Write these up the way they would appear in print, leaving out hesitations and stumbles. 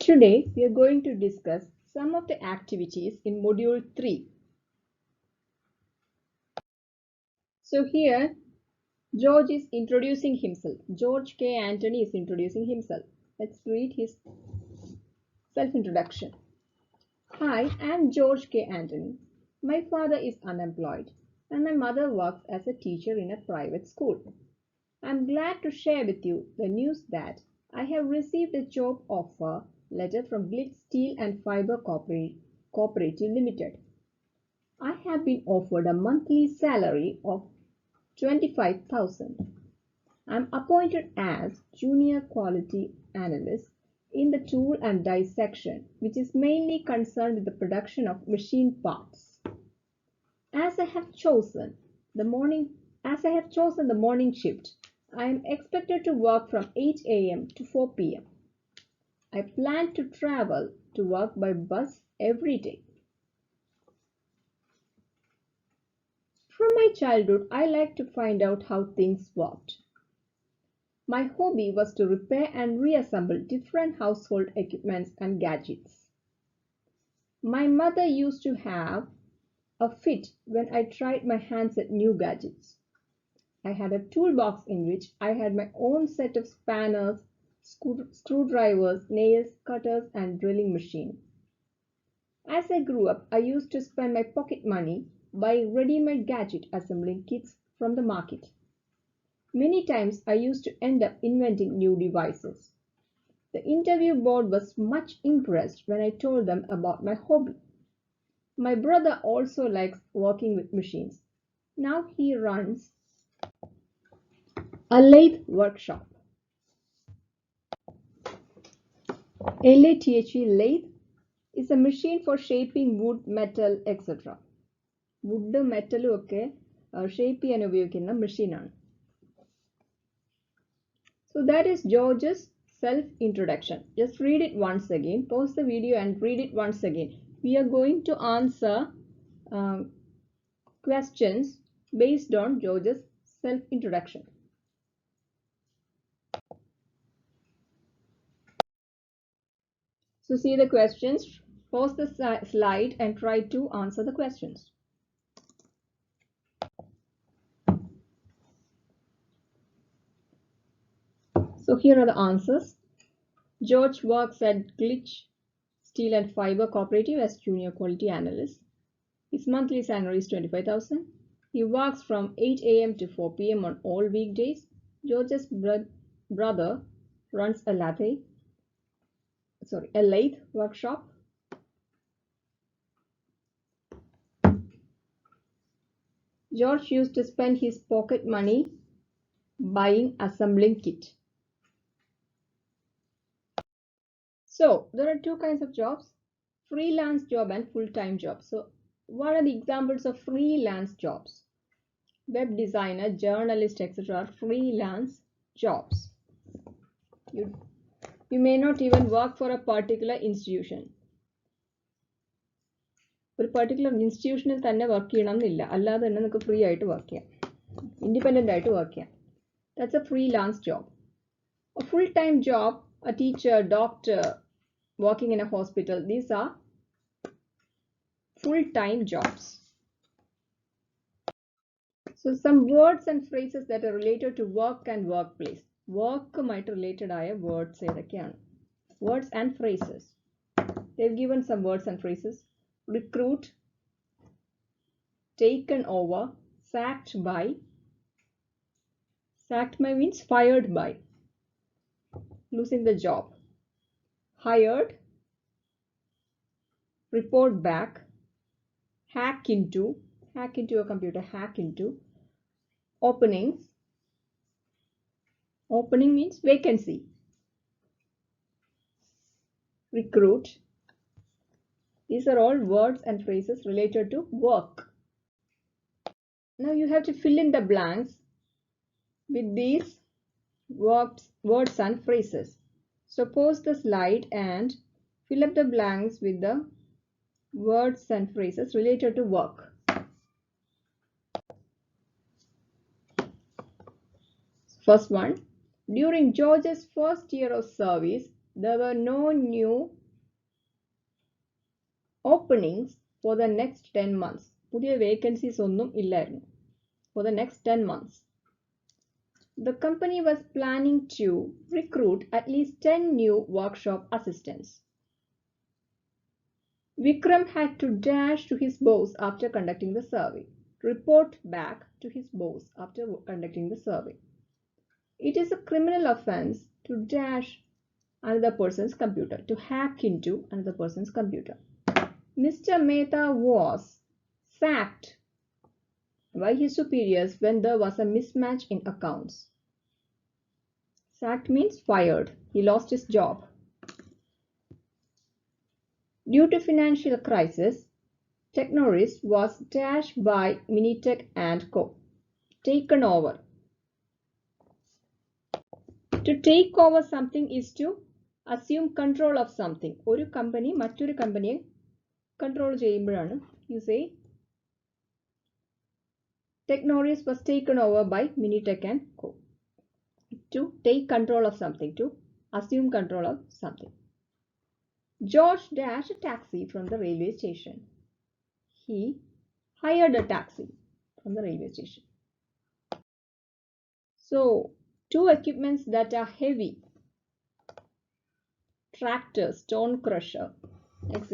Today, we are going to discuss some of the activities in Module 3. So here, George is introducing himself. George K. Anthony is introducing himself. Let's read his self-introduction. Hi, I'm George K. Anthony. My father is unemployed and my mother works as a teacher in a private school. I'm glad to share with you the news that I have received a job offer letter from Glitz Steel and Fiber Cooperative Limited. I have been offered a monthly salary of 25,000. I'm appointed as Junior Quality Analyst in the Tool and Die section, which is mainly concerned with the production of machine parts. As I have chosen the morning shift, I am expected to work from 8 a.m. to 4 p.m. I plan to travel to work by bus every day. From my childhood, I liked to find out how things worked. My hobby was to repair and reassemble different household equipments and gadgets. My mother used to have a fit when I tried my hands at new gadgets. I had a toolbox in which I had my own set of spanners, screwdrivers, nails, cutters, and drilling machine. As I grew up, I used to spend my pocket money buying ready-made gadget assembling kits from the market. Many times I used to end up inventing new devices. The interview board was much impressed when I told them about my hobby. My brother also likes working with machines. Now he runs a lathe workshop. LATHE lathe is a machine for shaping wood, metal, etc. Wood മെറ്റലും ഒക്കെ shape ചെയ്യാൻ ഉപയോഗിക്കുന്ന മെഷീനാണ്. So that is George's self-introduction. Just read it once again. Pause the video and read it once again. We are going to answer questions based on George's self-introduction. So see the questions. Pause the slide and try to answer the questions. So here are the answers. George works at Glitch Steel and Fiber Cooperative as Junior Quality Analyst. His monthly salary is 25,000. He works from 8 a.m. to 4 p.m. on all weekdays. George's brother runs a lathe workshop. George used to spend his pocket money buying assembling kit. So there are two kinds of jobs, freelance job and full-time job. So what are the examples of freelance jobs? Web designer, journalist, etc. are freelance jobs. You may not even work for a particular institution. ഒരു particular ഇൻസ്റ്റിറ്റ്യൂഷനിൽ തന്നെ work ചെയ്യണം എന്നില്ല, അല്ലാതെ തന്നെ നമുക്ക് free ആയിട്ട് work ചെയ്യാം, independent ആയിട്ട് വർക്ക് ചെയ്യാം. That's A freelance job. A full-time job, a teacher, doctor, working in a hospital, these are full-time jobs. So some words and phrases that are related to work and workplace. Work-മായിട്ട് related ആയ words ഏതൊക്കെയാണ്? Words and phrases. They've given some words and phrases. Recruit, taken over, sacked by. Sacked by means fired by, losing the job. Hired, report back, hack into a computer, hack into. Openings, opening means vacancy. Recruit. These are all words and phrases related to work. Now you have to fill in the blanks with these words and phrases. So pause the slide and fill up the blanks with the words and phrases related to work. First one, during George's first year of service, there were no new Openings for the next 10 months. പുതിയ vacancies ഒന്നും ഇല്ലായിരുന്നു. For the next 10 months. The company was planning to recruit at least 10 new workshop assistants. Vikram had to dash to his boss after conducting the survey. Report back to his boss after conducting the survey. It is a criminal offense to dash another person's computer, to hack into another person's computer. Mr. Mehta was sacked by his superiors when there was a mismatch in accounts. Sacked means fired. He lost his job. Due to financial crisis, Technoris was dashed by Minitech and Co. Taken over. To take over something is to assume control of something. ഒരു company മറ്റൊരു കമ്പനിയെ control ചെയ്യുമ്പോഴാണ് you say Technoris was taken over by Minitech and Co. To take control of something, to assume control of something. George dashed a taxi from the railway station. He hired a taxi from the railway station. So, two equipments that are heavy: tractor, stone crusher, etc.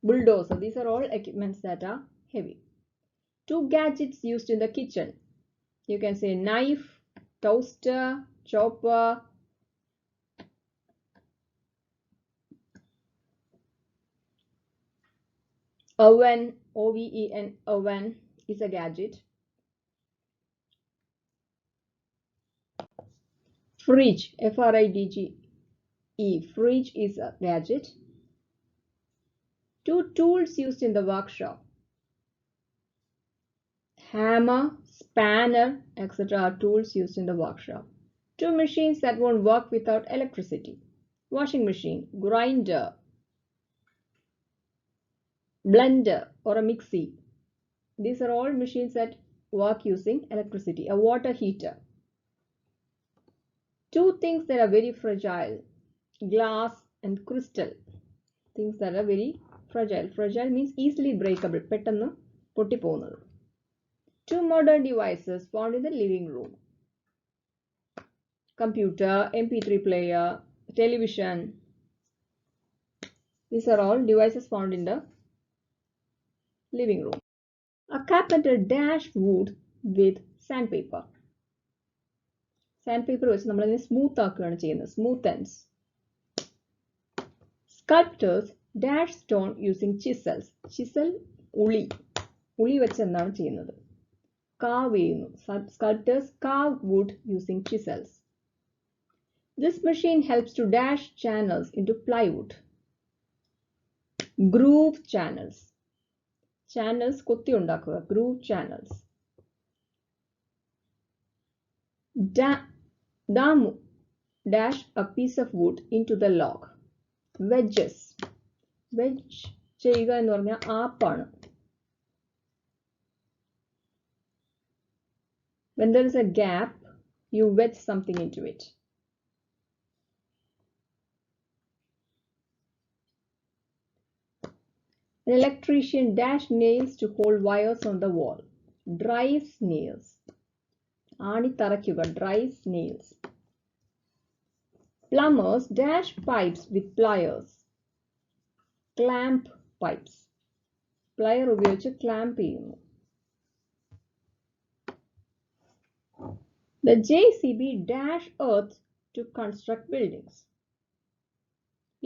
Bulldozer. These are all equipments that are heavy. Two gadgets used in the kitchen. You can say knife, toaster, chopper, oven, oven, oven is a gadget. Fridge, F-R-I-D-G-E, fridge is a gadget. Two tools used in the workshop. Hammer, spanner, etc. are tools used in the workshop. Two machines that won't work without electricity. Washing machine, grinder, blender or a mixie. These are all machines that work using electricity. A water heater. Two things that are very fragile: glass and crystal. Things that are very fragile. Fragile means easily breakable. പെട്ടെന്ന് പൊട്ടിപ്പോകുന്നത്. Two modern devices found in the living room. Computer, MP3 player, television. These are all devices found in the living room. A carpenter dashed wood with sandpaper. Sandpaper വെച്ച് നമ്മളതിനെ smooth ആക്കുകയാണ് ചെയ്യുന്നത്. Smooth ends. Sculptors dash stone using chisels. Chisel ഉളി. ഉളി വെച്ച് എന്താണ് ചെയ്യുന്നത്? Carve ചെയ്യുന്നു. Sculptors carve wood using chisels. This machine helps to dash channels into plywood. Groove channels. Channels കൊത്തി ഉണ്ടാക്കുക. Groove channels. Damu dash a piece of wood into the log. Wedges. Wedge ചെയ്യുക എന്ന് പറഞ്ഞാൽ ആപ്പാണ്. When there is a gap, you wedge something into it. An electrician dash nails to hold wires on the wall. Drives nails. ആണി തറയ്ക്കുക. Drives nails. Plumbers dash pipes with pliers. Clamp pipes. Plier ഉപയോഗിച്ച് clamp ചെയ്യുന്നു. The JCB dash earth to construct buildings.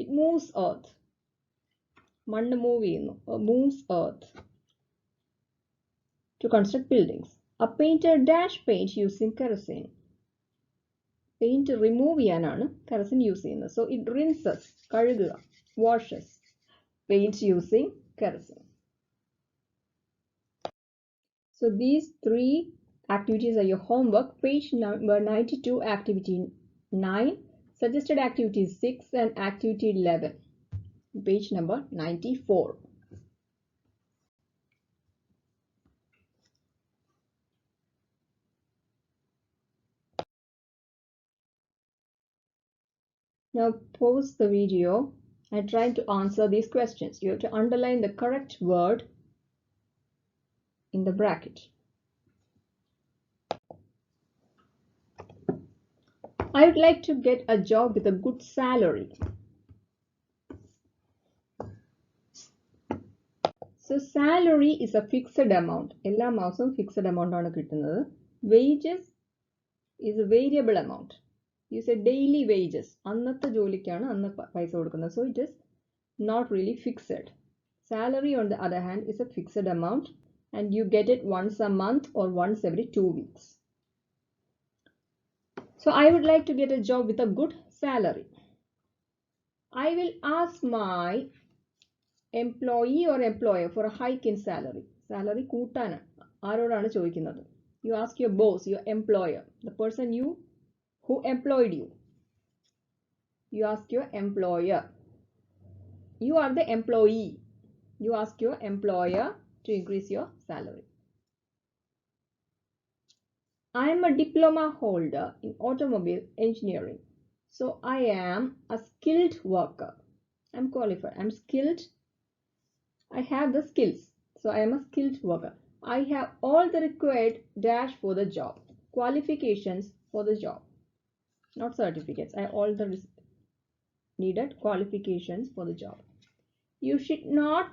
It moves earth. മണ്ണ് move ചെയ്യുന്നു. Moves earth to construct buildings. A painter dash paint using kerosene. Paint remove ചെയ്യാനാണ് kerosene use ചെയ്യുന്നത്. So it rinses, കഴുകുക, washes. Paint using kerosene. So these three activities are your homework. Page number 92, activity 9, suggested activity 6 and activity 11. Page number 94. Now pause the video I'm trying to answer these questions. You have to underline the correct word in the bracket. I would like to get a job with a good salary. So salary is a fixed amount. എല്ലാ മാസവും fixed amount ആണ് കിട്ടുന്നത്. Wages is a variable amount. You say daily wages. അന്നത്തെ ജോലിക്കാണ് അന്ന് പൈസ കൊടുക്കുന്നത്. So it is not really fixed. Salary on the other hand is a fixed amount and you get it once a month or once every 2 weeks. So I would like to get a job with a good salary. I will ask my employee or employer for a hike in salary. Salary കൂട്ടാനാണ്. ആരോടാണ് ചോദിക്കുന്നത്? You ask your boss, your employer, the person who employed you. You ask your employer. You are the employee. You ask your employer to increase your salary. I am a diploma holder in automobile engineering. So I am a skilled worker. I'm qualified. I'm skilled. I have the skills. So I am a skilled worker. I have all the required dash for the job. Qualifications for the job. Not certificates. I have all the needed qualifications for the job. You should not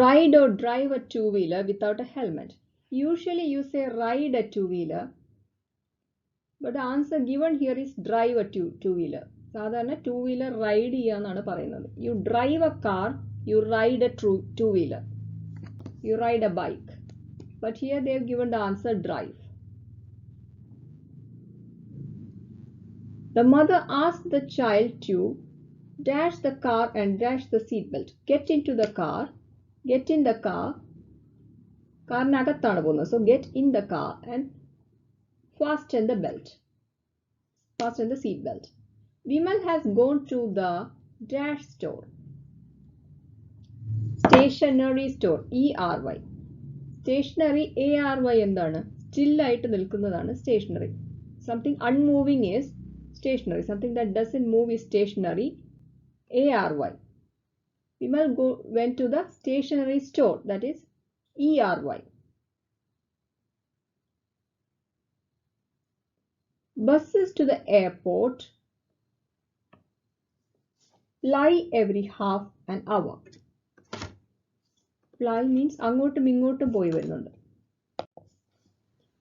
ride or drive a two-wheeler without a helmet. Usually you say ride a two-wheeler, but the answer given here is drive a two-wheeler. സാധാരണ two-wheeler ride ചെയ്യാന്നാണ് പറയുന്നത്. You drive a car, you ride a two-wheeler. You ride a bike. But here they have given the answer drive. The mother asked the child to dash the car and dash the seatbelt. Get into the car. Get in the car. കാറിനകത്താണ് പോകുന്നത്. So get in the car and fasten the belt. Fasten the seat belt. Vimal has gone to the dash store. Stationery store. ERY. Stationery ARY എന്താണ്? Still ആയിട്ട് നിൽക്കുന്നതാണ് stationery. Something unmoving is stationery. Something that doesn't move is stationery. ARY. Vimal went to the stationery store. That is ERY. Buses to the airport ply every half an hour. Ply means അങ്ങോട്ടും ഇങ്ങോട്ടും പോയി വരുന്നുണ്ട്.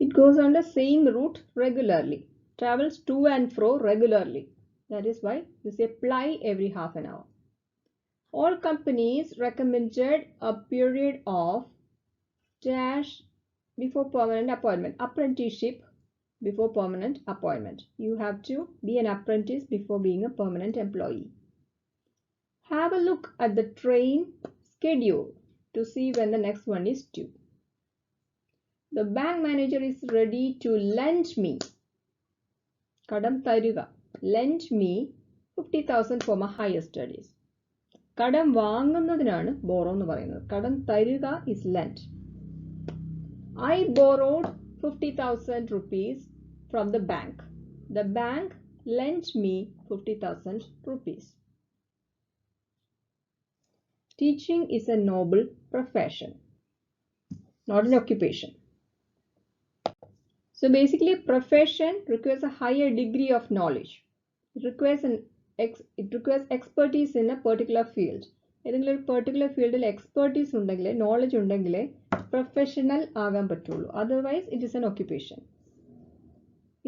It goes on the same route regularly. Travels to and fro regularly. That is why you say ply every half an hour. All companies recommended a period of dash before permanent appointment. Apprenticeship before permanent appointment. You have to be an apprentice before being a permanent employee. Have a look at the train schedule to see when the next one is due. The bank manager is ready to lend me. Kadam taruga. Lend me 50,000 for my higher studies. Kadam വാങ്ങുന്നതിനാണ് borrow എന്ന് പറയുന്നത്. Kadam taruga is lent. I borrowed 50,000 rupees from the bank. The bank lent me 50,000 rupees. Teaching is a noble profession, not an occupation. So basically, profession requires a higher degree of knowledge. It requires expertise in a particular field. ഏതെങ്കിലും ഒരു particular ഫീൽഡിൽ expertise ഉണ്ടെങ്കിലേ knowledge ഉണ്ടെങ്കിലേ professional ആകാൻ പറ്റുള്ളൂ. Otherwise, it is an occupation.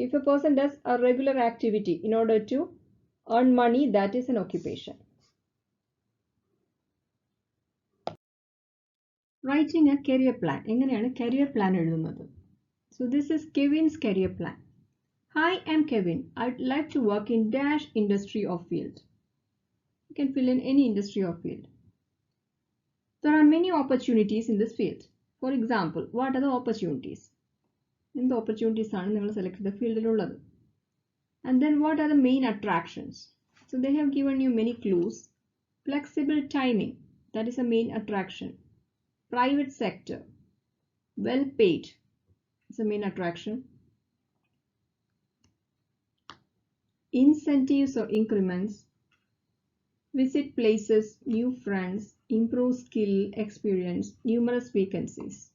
If a person does a regular activity in order to earn money, that is an occupation. Writing a career plan. എങ്ങനെയാണ് career plan എഴുതുന്നത്? So this is Kevin's career plan. Hi, I'm Kevin. I'd like to work in dash industry or field. You can fill in any industry or field. There are many opportunities in this field. For example, what are the opportunities? In the opportunities ആണ് നിങ്ങൾ select ചെയ്ത ഫീൽഡിലുള്ളത്. And then what are the main attractions? So they have given you many clues. Flexible timing, that is a main attraction. Private sector, well paid, is a main attraction. incentives or increments, visit places, new friends, improve skill, experience, numerous vacancies.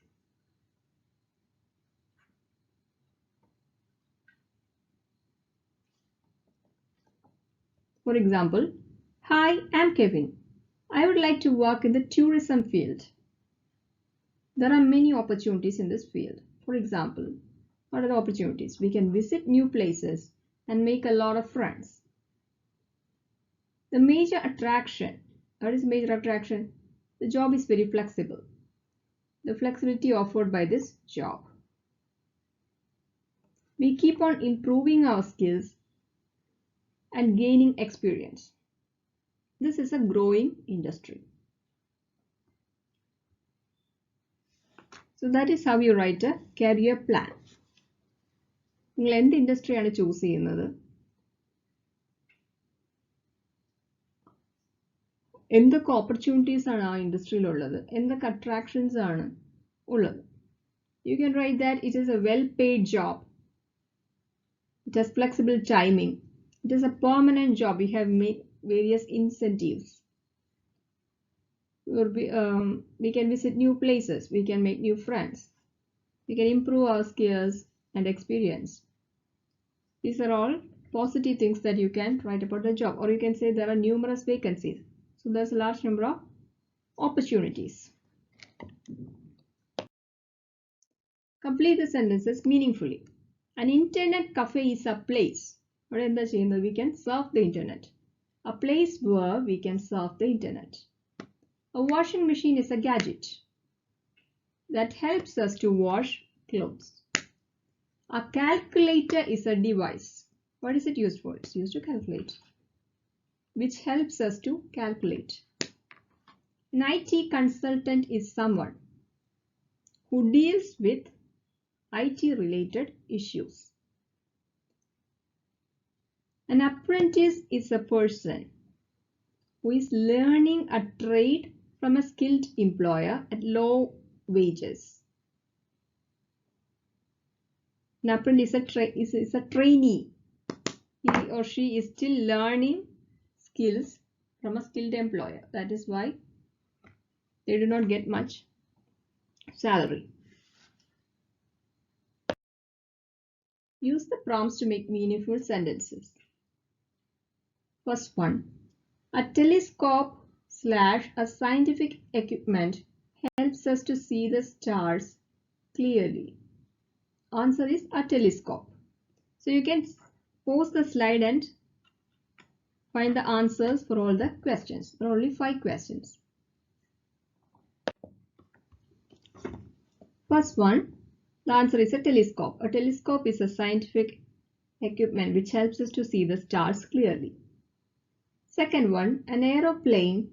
For example, hi, I'm Kevin. I would like to work in the tourism field. There are many opportunities in this field. For example, what are the opportunities? We can visit new places and make a lot of friends. The major attraction, what is major attraction? The job is very flexible. The flexibility offered by this job. We keep on improving our skills and gaining experience. This is a growing industry. So that is how you write a career plan. നിങ്ങൾ എന്ത് ഇൻഡസ്ട്രിയാണ് choose ചെയ്യുന്നത്, എന്തൊക്കെ opportunities ആണ് ആ ഇൻഡസ്ട്രിയിൽ ഉള്ളത്, എന്തൊക്കെ attractions ആണ് ഉള്ളത്. You can write that it is a well-paid job. It has flexible timing. It is a permanent job. We have made various incentives. We can visit new places. We can make new friends. We can improve our skills and experience. These are all positive things that you can write about the job. Or you can say there are numerous vacancies. So there's a large number of opportunities. Complete the sentences meaningfully. An internet cafe is a place. We can surf the internet. A place where we can surf the internet. A washing machine is a gadget that helps us to wash clothes. A calculator is a device. What is it used for? It's used to calculate, which helps us to calculate. An IT consultant is someone who deals with IT related issues. An apprentice is a person who is learning a trade from a skilled employer at low wages. An apprentice is a trainee. He or she is still learning skills from a skilled employer. That is why they do not get much salary. Use the prompts to make meaningful sentences. First one, a telescope / a scientific equipment helps us to see the stars clearly. Answer is a telescope. So you can pause the slide and find the answers for all the questions. There are only 5 questions. First one, the answer is a telescope. A telescope is a scientific equipment which helps us to see the stars clearly. Second one, an aeroplane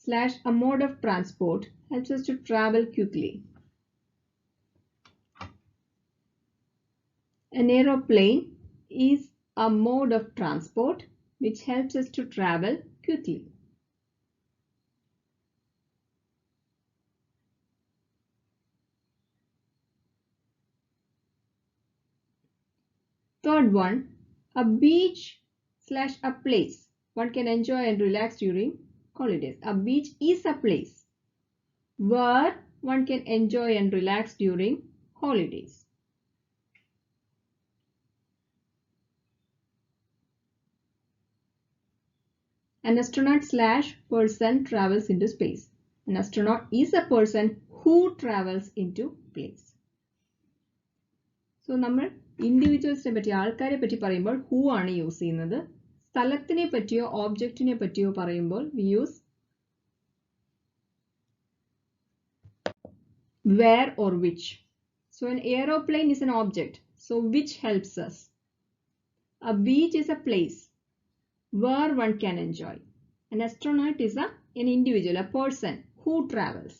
/ a mode of transport helps us to travel quickly. An aeroplane is a mode of transport which helps us to travel quickly. Third one, a beach / a place one can enjoy and relax during holidays. A beach is a place where one can enjoy and relax during holidays. An astronaut / person travels into space. An astronaut is a person who travels into space. So നമ്മൾ ഇൻഡിവിജ്വൽസിനെ പറ്റി, ആൾക്കാരെ പറ്റി പറയുമ്പോൾ who ആണ് use ചെയ്യുന്നത്. സ്ഥലത്തിനെ പറ്റിയോ ഓബ്ജക്റ്റിനെ പറ്റിയോ പറയുമ്പോൾ we use where or which. So an aeroplane is an object. So which helps us. A beach is a place where one can enjoy. An astronaut is an individual, a person who travels.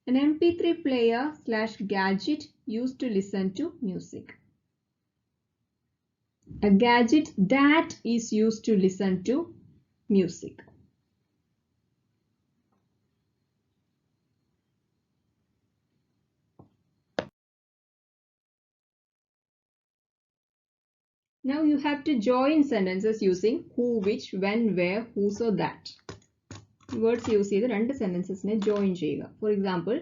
An MP3 player / gadget used to listen to music. A gadget that is used to listen to music. Now you have to join sentences using who, which, when, where, whose or that. Words use ചെയ്ത് രണ്ട് sentencesനെ join ചെയ്യുക. For example,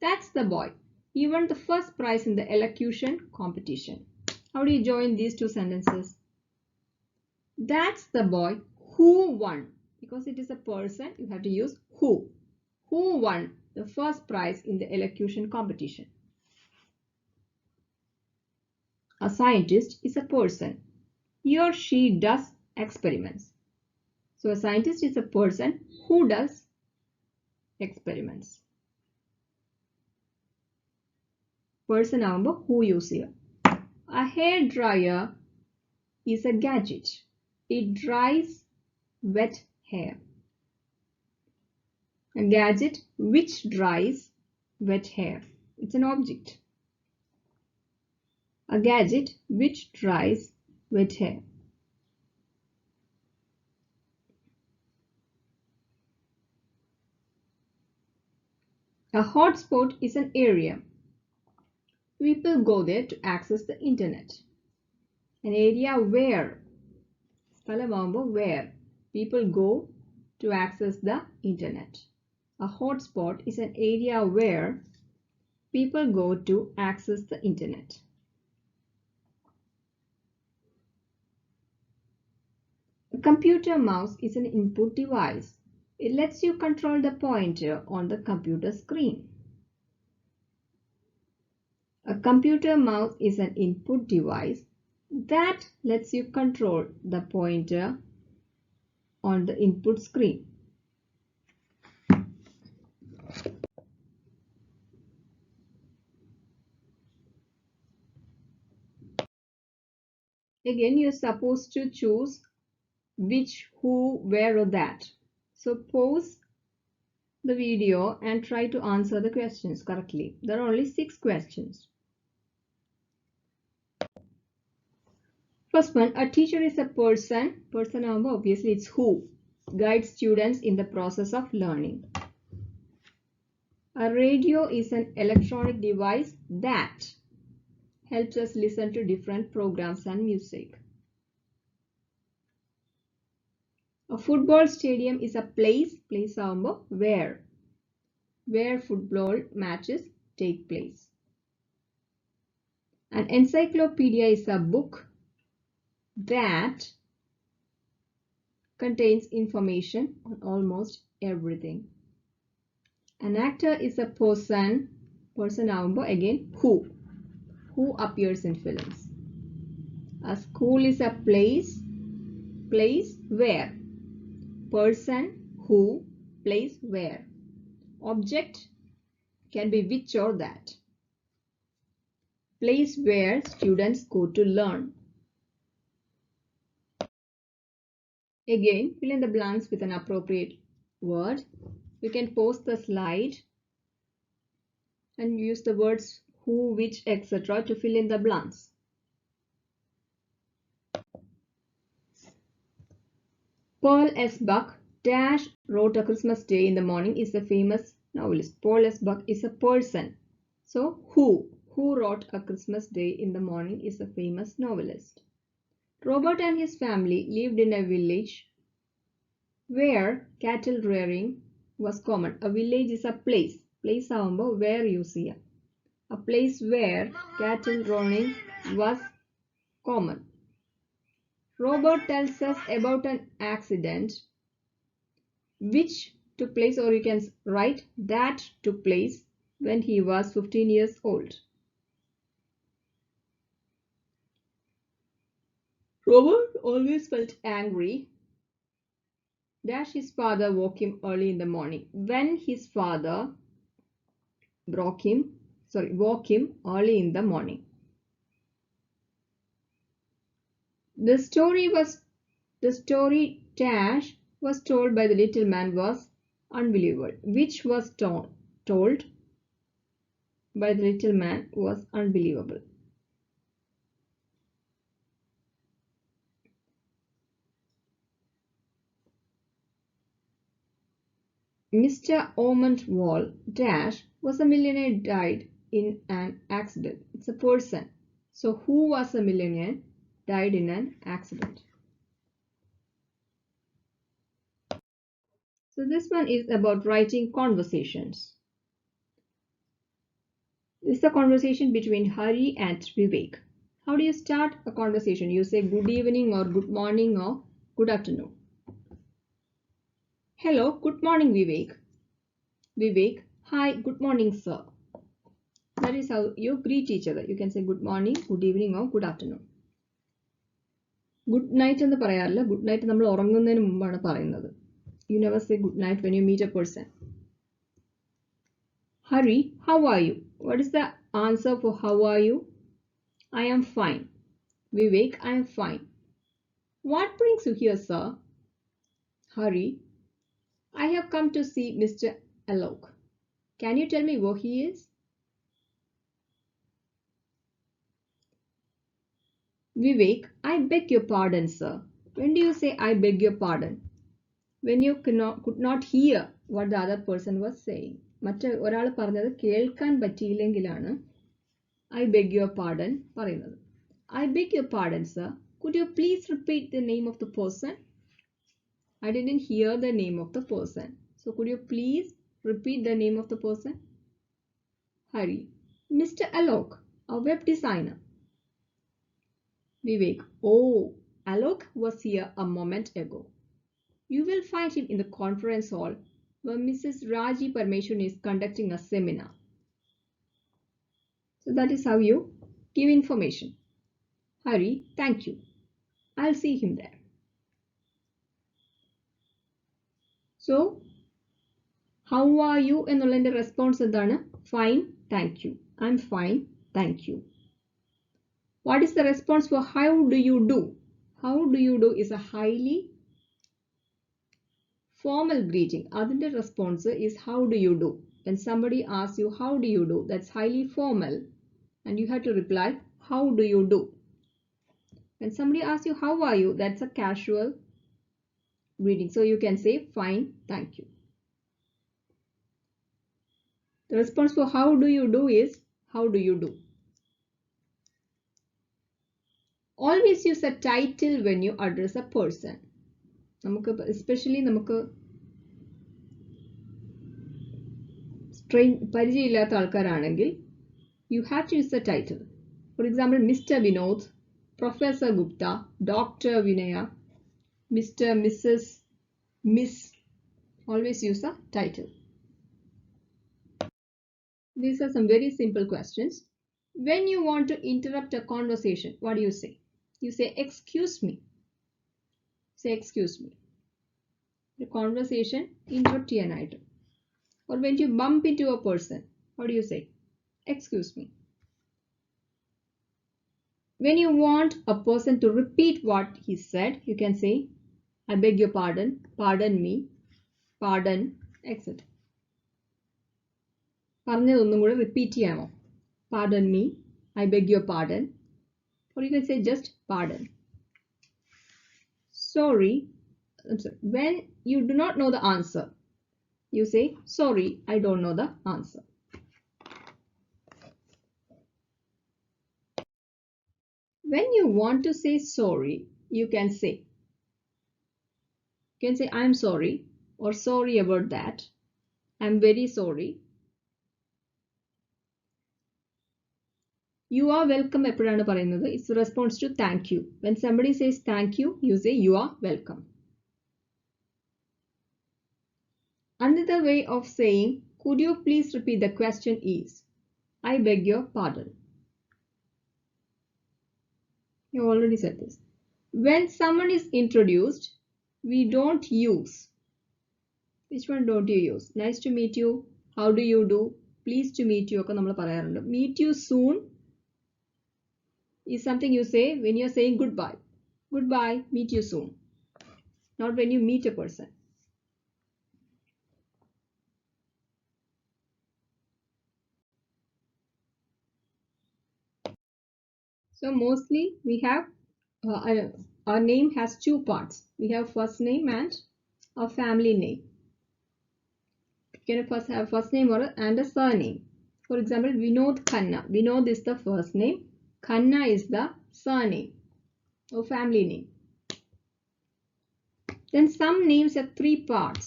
that's the boy. He won the first prize in the elocution competition. How do you join these two sentences? That's the boy who won. Because it is a person, you have to use who. Who won the first prize in the elocution competition? A scientist is a person. He or she does experiments. So a scientist is a person who does experiments. Person ആവുമ്പോൾ who use ചെയ്യുക. A hair dryer is a gadget. It dries wet hair. A gadget which dries wet hair. It's an object. A gadget which dries wet hair. A hotspot is an area. People go there to access the internet. An area where, സ്ഥലമാകുമ്പോൾ where, people go to access the internet. A hotspot is an area where people go to access the internet. A computer mouse is an input device. It lets you control the pointer on the computer screen. A computer mouse is an input device that lets you control the pointer on the input screen. Again, you're supposed to choose which, who, where or that. So pause the video and try to answer the questions correctly. There are only 6 questions. First one, a teacher is a person. Person obviously it's who. Guides students in the process of learning. A radio is an electronic device that helps us listen to different programs and music. A football stadium is a place where football matches take place. An encyclopedia is a book that contains information on almost everything. An actor is a person again who appears in films. A school is a place where, person who, place where. Object can be which or that. Place where students go to learn. Again, fill in the blanks with an appropriate word. You can pause the slide and use the words who, which, etc. to fill in the blanks. Paul S. Buck Dash wrote A Christmas Day in the Morning is a famous novelist. Paul S. Buck is a person. So who wrote A Christmas Day in the Morning is a famous novelist. Robert and his family lived in a village where cattle rearing was common. A village is a place. Place where you see. A place where cattle rearing was common. Robert tells us about an accident which took place, or you can write that took place when he was 15 years old. Robert always felt angry. Dash his father woke him early in the morning. When his father woke him early in the morning. The story Dash was told by the little man was unbelievable. Which was told by the little man was unbelievable. Mr. Ormond Wall Dash was a millionaire, died in an accident. It's a person. So who was a millionaire? died in an accident. So this one is about writing conversations. This is a conversation between Hari and Vivek. How do you start a conversation? You say good evening or good morning or good afternoon. Hello, good morning, Vivek. Vivek, hi, good morning, sir. That is how you greet each other. You can say good morning, good evening or good afternoon. Good night എന്ന് പറയാറില്ല. Good night നമ്മൾ ഉറങ്ങുന്നതിന് മുമ്പാണ് പറയുന്നത്. You never say good night when you meet a person. Hari, how are you? What is the answer for how are you? I am fine. Vivek, I am fine. What brings you here, sir? Hari, I have come to see Mr. Alok. Can you tell me where he is? Vivek, I beg your pardon, sir. When do you say I beg your pardon? When you could not hear what the other person was saying. മറ്റേ ഒരാൾ പറഞ്ഞത് കേൾക്കാൻ പറ്റിയില്ലെങ്കിലാണ് I beg your pardon പറയുന്നത്. I beg your pardon, sir. Could you please repeat the name of the person? I didn't hear the name of the person. So could you please repeat the name of the person? Hari, Mr. Alok, a web designer. Vivek, oh, Alok was here a moment ago. You will find him in the conference hall where Mrs. Raji Parmeshwaran is conducting a seminar. So that is how you give information. Hari, thank you. I'll see him there. So, how are you എന്നുള്ളതിന്റെ response എന്താണ്? Fine, thank you. I'm fine, thank you. What is the response for how do you do? How do you do is a highly formal greeting. Adinte response is how do you do? When somebody asks you how do you do, that's highly formal and you have to reply how do you do? When somebody asks you how are you, that's a casual greeting. So you can say fine, thank you. The response for how do you do is how do you do? Always use a title when you address a person. Especially പരിചയമില്ലാത്ത ആൾക്കാരാണെങ്കിൽ you have to use the title. For example, Mr. Vinod, Professor Gupta, Dr. Vinaya, Mr., Mrs., Miss. Always use a title. These are some very simple questions. When you want to interrupt a conversation, what do you say? You say, excuse me. Say, excuse me. The conversation interrupt cheyyanaayittu. Or when you bump into a person, what do you say? Excuse me. When you want a person to repeat what he said, you can say, I beg your pardon, pardon me, pardon, etc. പറഞ്ഞതൊന്നും കൂടെ repeat ചെയ്യാമോ? Pardon me, I beg your pardon. Or you can say just pardon. Sorry, when you do not know the answer, you say, sorry, I don't know the answer. When you want to say sorry, you can say, I'm sorry, or sorry about that. I'm very sorry. You are welcome എപ്പോഴാണ് പറയുന്നത്? It's a response to thank you. When somebody says thank you, you say you are welcome. Another way of saying, could you please repeat the question is, I beg your pardon. You already said this. When someone is introduced, we don't use. Which one don't you use? Nice to meet you. How do you do? Pleased to meet you. ഒക്കെ നമ്മൾ പറയാറുണ്ട്. Meet you soon is something you say when you're saying goodbye. Goodbye, meet you soon. Not when you meet a person. So mostly we have, our name has two parts. We have first name and a family name. You can first have first name and a surname. For example, Vinod Khanna. Vinod is the first name. Khanna is the surname. or family name. Then some names have three parts: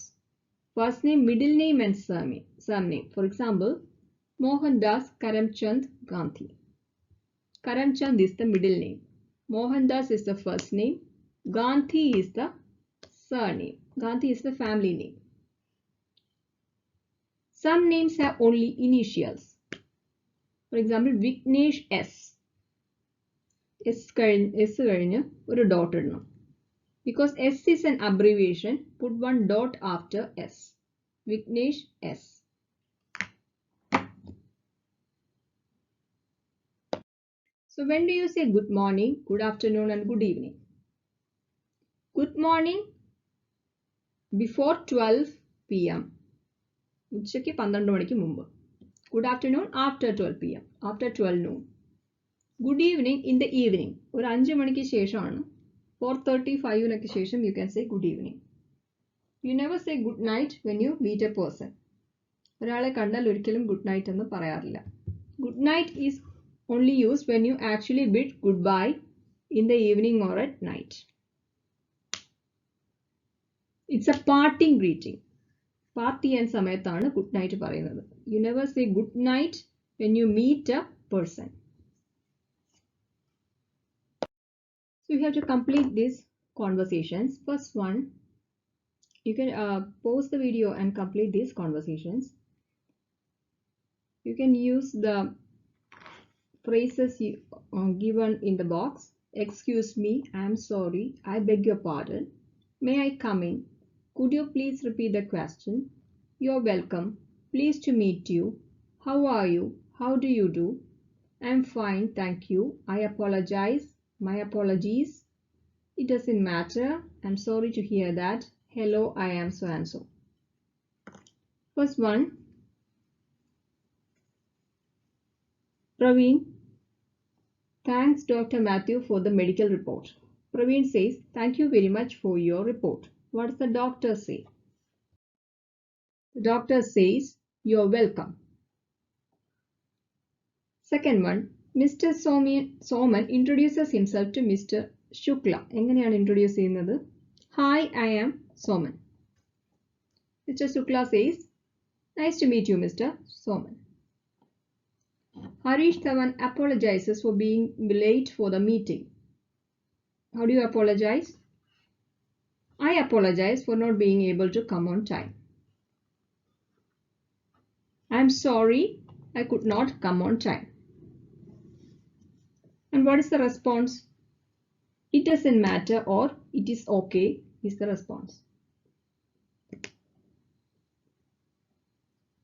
first name, middle name, and surname. For example, Mohandas Karamchand Gandhi. Karamchand is the middle name. Mohandas is the first name. Gandhi is the surname. Gandhi is the family name. Some names have only initials. For example, Vignesh S. S കഴിഞ്ഞ് ഒരു dot ഇടണം. Because S is an abbreviation, put one dot after S. Vignesh S. So when do you say good morning, good afternoon, and good evening? Good morning before 12 p.m. ഉച്ചയ്ക്ക് 12 മണിക്ക് മുമ്പ്. Good afternoon after 12 p.m. after 12 noon. Good evening in the evening. ഒരു 5 മണിക്ക് ശേഷമാണ്. 4:35 ശേഷം you can say good evening. You never say good night when you meet a person. ഒരാളെ കണ്ടാൽ ഒരിക്കലും good night എന്ന് പറയാറില്ല. Good night is only used when you actually bid goodbye in the evening or at night. It's a parting greeting. Party ചെയ്യാൻ സമയത്താണ് good night പറയുന്നത്. You never say good night when you meet a person. So you have to complete these conversations. First one, you can pause the video and complete these conversations. You can use the phrases given in the box. Excuse me, I'm sorry, I beg your pardon, may I come in, could you please repeat the question, you're welcome, pleased to meet you, how are you, how do you do, I'm fine, thank you, I apologize, my apologies, it doesn't matter, I'm sorry to hear that, hello, I am so and so. First one, Praveen, thanks Dr. Matthew for the medical report. Praveen says, thank you very much for your report. What does the doctor say? The doctor says, you're welcome. Second one, Mr. Soman introduces himself to Mr. Shukla. എങ്ങനെയാണ് introduce ചെയ്യുന്നത്? Hi, I am Soman. Mr. Shukla says, nice to meet you, Mr. Soman. Harish Dhawan apologizes for being late for the meeting. How do you apologize? I apologize for not being able to come on time. I'm sorry I could not come on time. And what is the response? It doesn't matter or it is okay is the response.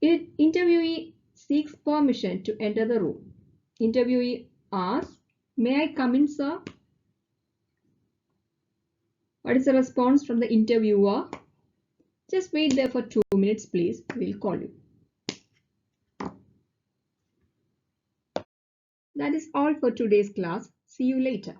Interviewee seeks permission to enter the room. Interviewee asks, may I come in, sir? What is the response from the interviewer? Just wait there for 2 minutes, please. We'll call you. That is all for today's class. See you later.